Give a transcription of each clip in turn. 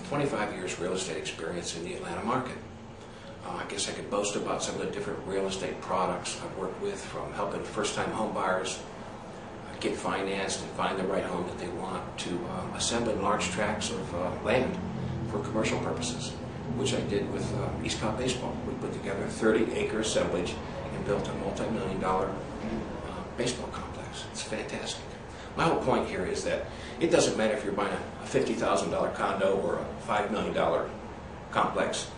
25 years real estate experience in the Atlanta market. I guess I could boast about some of the different real estate products I've worked with, from helping first-time home buyers get financed and find the right home that they want, to assembling large tracts of land for commercial purposes, which I did with East Cobb Baseball. We put together a 30-acre assemblage and built a multi-million-dollar baseball complex. It's fantastic. My whole point here is that it doesn't matter if you're buying a $50,000 condo or a $5 million complex.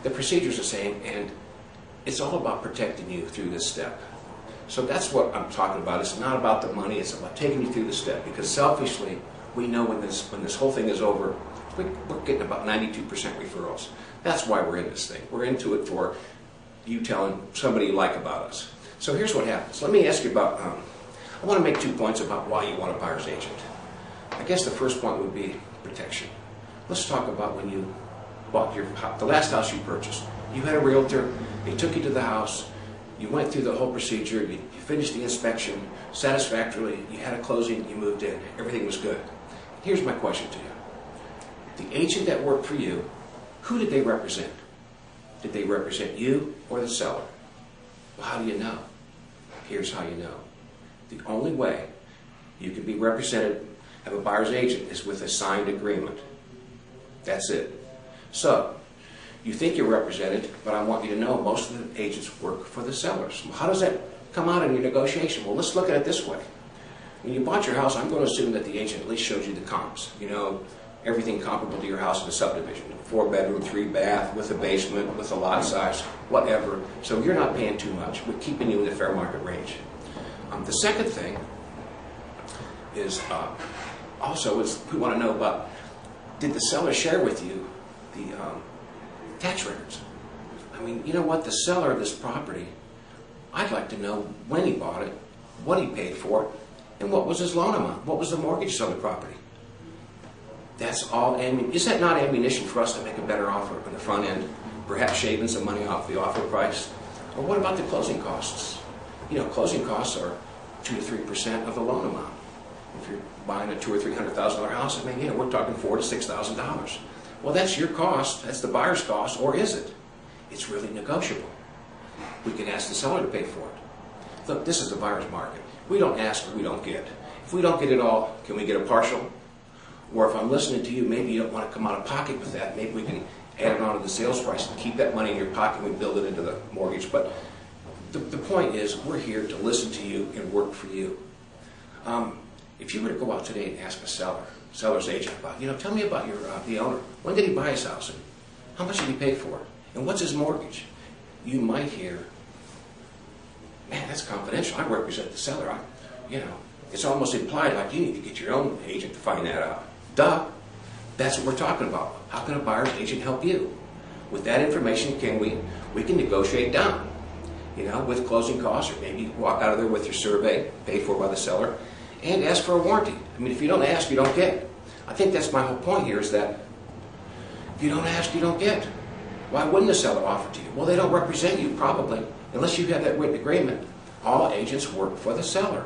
The procedure's the same, and it's all about protecting you through this step. So that's what I'm talking about. It's not about the money, it's about taking you through the step, because selfishly, we know when this whole thing is over, we're getting about 92% referrals. That's why we're in this thing. We're into it for you telling somebody you like about us. So here's what happens. Let me ask you about, I want to make 2 points about why you want a buyer's agent. I guess the first point would be protection. Let's talk about when you bought the last house you purchased. You had a realtor, they took you to the house, you went through the whole procedure, you finished the inspection satisfactorily, you had a closing, you moved in, everything was good. Here's my question to you. The agent that worked for you, who did they represent? Did they represent you or the seller? Well, how do you know? Here's how you know. The only way you can be represented, have a buyer's agent, is with a signed agreement. That's it. So, you think you're represented, but I want you to know most of the agents work for the sellers. Well, how does that come out in your negotiation? Well, let's look at it this way. When you bought your house, I'm going to assume that the agent at least showed you the comps. You know, everything comparable to your house in the subdivision. 4-bedroom, 3-bath, with a basement, with a lot size, whatever. So you're not paying too much. We're keeping you in the fair market range. The second thing is we want to know about, did the seller share with you the tax records? I mean, you know what, the seller of this property, I'd like to know when he bought it, what he paid for it, and what was his loan amount, what was the mortgage on the property. That's all. Is that not ammunition for us to make a better offer on the front end, perhaps shaving some money off the offer price? Or what about the closing costs? You know, closing costs are 2 to 3% of the loan amount. If you're buying a $200,000 or $300,000 house, I mean, you know, we're talking $4,000 to $6,000. Well, that's your cost. That's the buyer's cost, or is it? It's really negotiable. We can ask the seller to pay for it. Look, this is the buyer's market. We don't ask, we don't get. If we don't get it all, can we get a partial? Or if I'm listening to you, maybe you don't want to come out of pocket with that. Maybe we can add it on to the sales price and keep that money in your pocket and we build it into the mortgage. But the point is, we're here to listen to you and work for you. If you were to go out today and ask a seller's agent about, you know, tell me about the owner. When did he buy his house? And how much did he pay for it? And what's his mortgage? You might hear, man, that's confidential. I represent the seller. You know, it's almost implied like you need to get your own agent to find that out. Duh. That's what we're talking about. How can a buyer's agent help you? With that information, we can negotiate down, you know, with closing costs, or maybe walk out of there with your survey, paid for by the seller, and ask for a warranty. I mean, if you don't ask, you don't get. I think that's my whole point here, is that if you don't ask, you don't get. Why wouldn't the seller offer to you? Well, they don't represent you, probably, unless you have that written agreement. All agents work for the seller.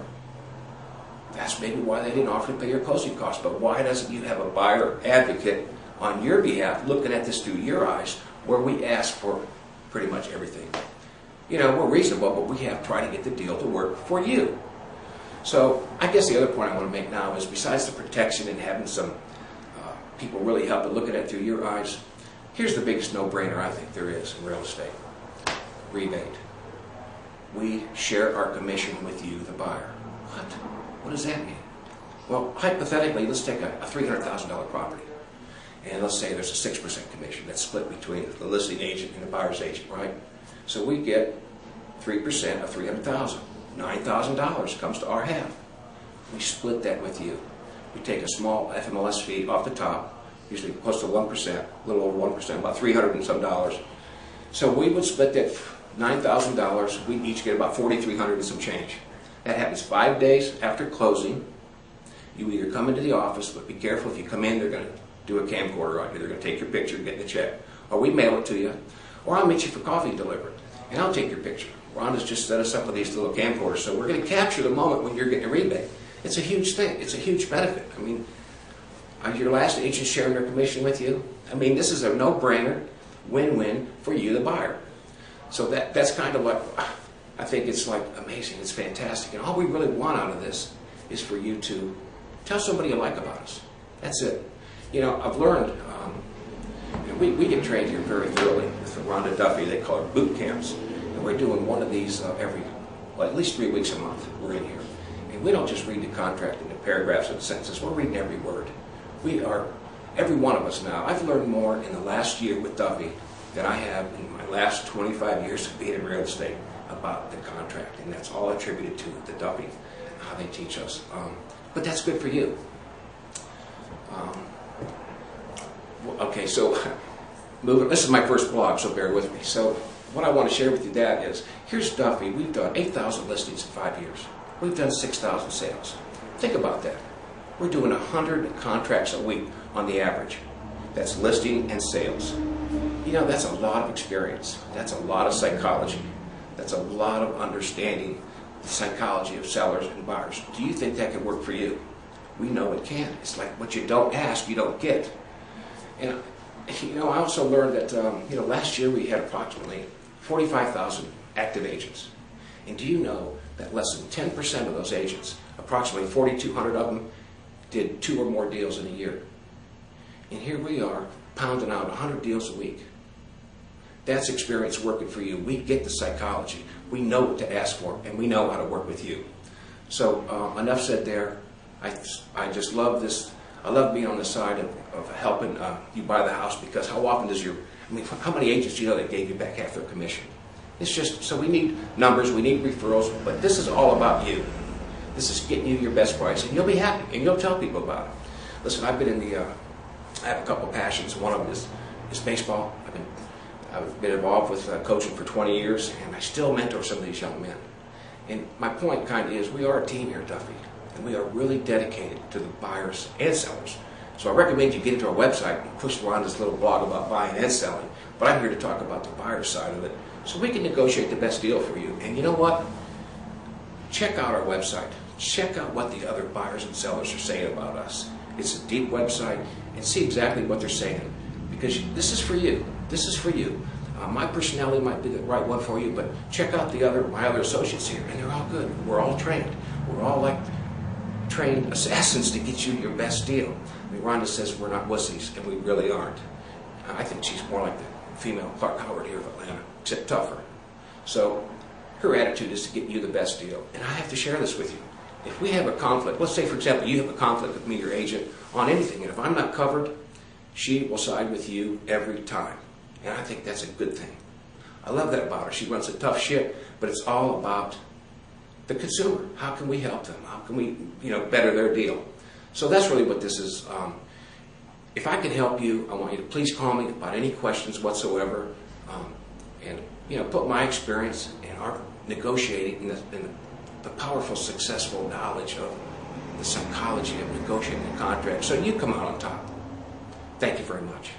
That's maybe why they didn't offer to pay your closing costs. But why doesn't you have a buyer advocate on your behalf looking at this through your eyes, where we ask for pretty much everything? You know, we're reasonable, but we have tried to get the deal to work for you. So I guess the other point I want to make now is, besides the protection and having some people really help and looking at it through your eyes, here's the biggest no-brainer I think there is in real estate. Rebate. We share our commission with you, the buyer. What? What does that mean? Well, hypothetically, let's take a $300,000 property, and let's say there's a 6% commission that's split between the listing agent and the buyer's agent, right? So we get 3% of $300,000. $9,000 comes to our half. We split that with you. We take a small FMLS fee off the top, usually close to 1%, a little over 1%, about $300 and some dollars. So we would split that $9,000. We each get about $4,300 and some change. That happens 5 days after closing. You either come into the office, but be careful, if you come in, they're going to do a camcorder on you. They're going to take your picture, get the check. Or we mail it to you, or I'll meet you for coffee delivered, and I'll take your picture. Rhonda's just set us up with these little camcorders, so we're going to capture the moment when you're getting a rebate. It's a huge thing. It's a huge benefit. I mean, Are your last agent sharing their commission with you? I mean, this is a no-brainer, win-win for you, the buyer. So that's kind of what I think it's like amazing. It's fantastic. And all we really want out of this is for you to tell somebody you like about us. That's it. You know, I've learned, we get trained here very thoroughly with Rhonda Duffy. They call it boot camps. And we're doing one of these at least 3 weeks a month. We're in here. And we don't just read the contract in the paragraphs and sentences. We're reading every word. We are, every one of us now. I've learned more in the last year with Duffy than I have in my last 25 years of being in real estate about the contract. And that's all attributed to the Duffy, how they teach us. But that's good for you. Okay, so this is my first blog, so bear with me. So what I want to share with you, that is, here's Duffy. We've done 8,000 listings in 5 years. We've done 6,000 sales. Think about that. We're doing 100 contracts a week on the average. That's listing and sales. You know, that's a lot of experience. That's a lot of psychology. That's a lot of understanding the psychology of sellers and buyers. Do you think that could work for you? We know it can. It's like what you don't ask, you don't get. And, you know, I also learned that, last year we had approximately 45,000 active agents. And do you know that less than 10% of those agents, approximately 4,200 of them, did 2 or more deals in a year? And here we are, pounding out 100 deals a week. That's experience working for you. We get the psychology. We know what to ask for, and we know how to work with you. So enough said there. I just love this. I love being on the side of helping you buy the house, because how often does how many agents do you know that gave you back half their commission? It's just, so we need numbers, we need referrals, but this is all about you. This is getting you your best price, and you'll be happy, and you'll tell people about it. Listen, I've been in I have a couple of passions. One of them is baseball. I've been involved with coaching for 20 years, and I still mentor some of these young men. And my point kind of is, we are a team here at Duffy, and we are really dedicated to the buyers and sellers. So I recommend you get into our website and push around this little blog about buying and selling. But I'm here to talk about the buyer side of it, so we can negotiate the best deal for you. And you know what? Check out our website. Check out what the other buyers and sellers are saying about us. It's a deep website, and see exactly what they're saying, because this is for you. This is for you. My personality might be the right one for you, but check out my other associates here, and they're all good. We're all trained. We're all like trained assassins to get you your best deal. I mean, Rhonda says we're not wussies, and we really aren't. I think she's more like the female Clark Howard here of Atlanta, except tougher. So her attitude is to get you the best deal, and I have to share this with you. If we have a conflict, let's say, for example, you have a conflict with me, your agent, on anything, and if I'm not covered, she will side with you every time. And I think that's a good thing. I love that about her. She runs a tough ship, but it's all about the consumer. How can we help them? How can we, better their deal? So that's really what this is. If I can help you, I want you to please call me about any questions whatsoever, and put my experience and our negotiating and the powerful, successful knowledge of the psychology of negotiating a contract, so you come out on top. Thank you very much.